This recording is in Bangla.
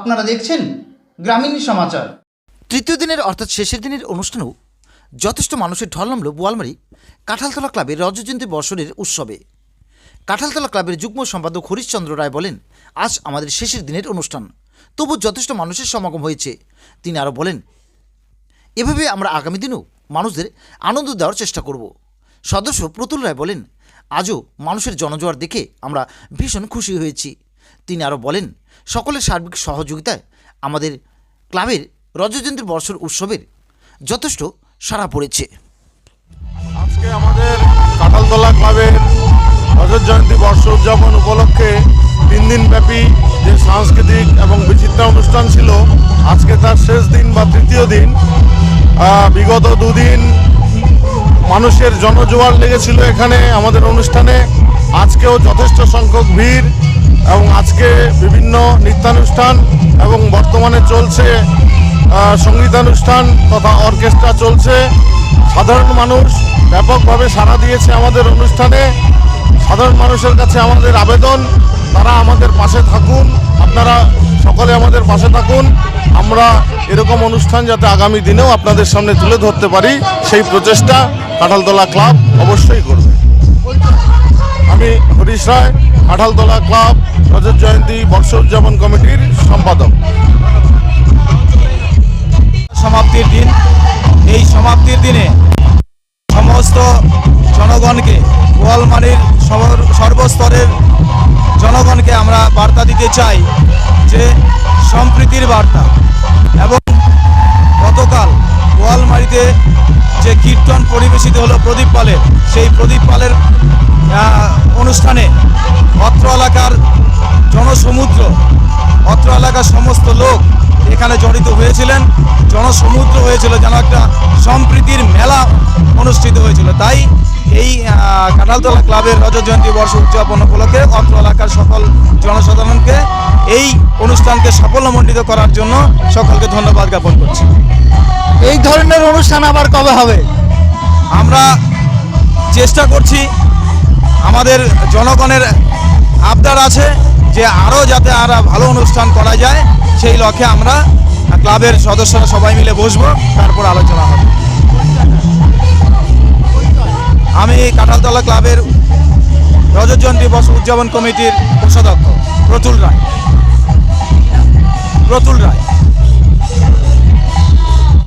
আপনারা দেখছেন গ্রামীণ সমাচার। তৃতীয় দিনের অর্থাৎ শেষের দিনের অনুষ্ঠানেও যথেষ্ট মানুষের ঢল নামল বোয়ালমারী কাঁঠালতলা ক্লাবের রজতজয়ন্তী বর্ষের উৎসবে। কাঁঠালতলা ক্লাবের যুগ্ম সম্পাদক হরিশচন্দ্র রায় বলেন, আজ আমাদের শেষের দিনের অনুষ্ঠান, তবু যথেষ্ট মানুষের সমাগম হয়েছে। তিনি আরও বলেন, এভাবে আমরা আগামী দিনেও মানুষদের আনন্দ দেওয়ার চেষ্টা করব। সদস্য প্রতুল রায় বলেন, আজও মানুষের জনজোয়ার দেখে আমরা ভীষণ খুশি হয়েছি। তিনি আরও বলেন, সকলের সার্বিক সহযোগিতায় আমাদের ক্লাবের রজতজয়ন্তী বর্ষের উৎসবের যথেষ্ট সাড়া পড়েছে। আজকে আমাদের কাঁঠালতলা ক্লাবের রজত জয়ন্তী বর্ষ উদযাপন উপলক্ষে 3 দিনব্যাপী যে সাংস্কৃতিক এবং বিচিত্রা অনুষ্ঠান ছিল, আজকে তার শেষ দিন বা তৃতীয় দিন। বিগত 2 দিন মানুষের জনজোয়ার লেগেছিল এখানে আমাদের অনুষ্ঠানে। আজকেও যথেষ্ট সংখ্যক ভিড় এবং আজকে বিভিন্ন নৃত্যানুষ্ঠান এবং বর্তমানে চলছে সঙ্গীতানুষ্ঠান তথা অর্কেস্ট্রা চলছে। সাধারণ মানুষ ব্যাপকভাবে সাড়া দিয়েছে আমাদের অনুষ্ঠানে। সাধারণ মানুষের কাছে আমাদের আবেদন, তারা আমাদের পাশে থাকুন, আপনারা সকলে আমাদের পাশে থাকুন। আমরা এরকম অনুষ্ঠান যাতে আগামী দিনেও আপনাদের সামনে তুলে ধরতে পারি, সেই প্রচেষ্টা কাঁঠালতলা ক্লাব অবশ্যই করবে। আমি হরিশ রায়, কাঁঠালতলা ক্লাব রজত জয়ন্তী বর্ষ উদযাপন কমিটির সম্পাদক। সমাপ্তির দিন, এই সমাপ্তির দিনে সমস্ত জনগণকে, বোয়ালমারীর সর্বস্তরের জনগণকে আমরা বার্তা দিতে চাই যে সম্প্রীতির বার্তা। এবং গতকাল বোয়ালমারীতে যে কীর্তন পরিবেশিত হলো প্রদীপ পালের, সেই প্রদীপ পালের অনুষ্ঠানে অত্র এলাকার জনসমুদ্র, অত্র এলাকার সমস্ত লোক এখানে জড়িত হয়েছিলেন। জনসমুদ্র হয়েছিল, যেন একটা সম্প্রীতির মেলা অনুষ্ঠিত হয়েছিল। তাই এই কাঁঠালতলা ক্লাবের রজত জয়ন্তী বর্ষ উদযাপন উপলক্ষে অত্র এলাকার সকল জনসাধারণকে এই অনুষ্ঠানকে সাফল্যমণ্ডিত করার জন্য সকলকে ধন্যবাদ জ্ঞাপন করছি। এই ধরনের অনুষ্ঠান আবার কবে হবে? আমরা চেষ্টা করছি, আমাদের জনগণের আবদার আছে যে আরও যাতে আরও ভালো অনুষ্ঠান করা যায়, সেই লক্ষ্যে আমরা ক্লাবের সদস্যরা সবাই মিলে বসবো, তারপর আলোচনা হবে। আমি কাঁঠালতলা ক্লাবের রজত জয়ন্তী বর্ষ উদযাপন কমিটির কোষাধ্যক্ষ প্রতুল রায়।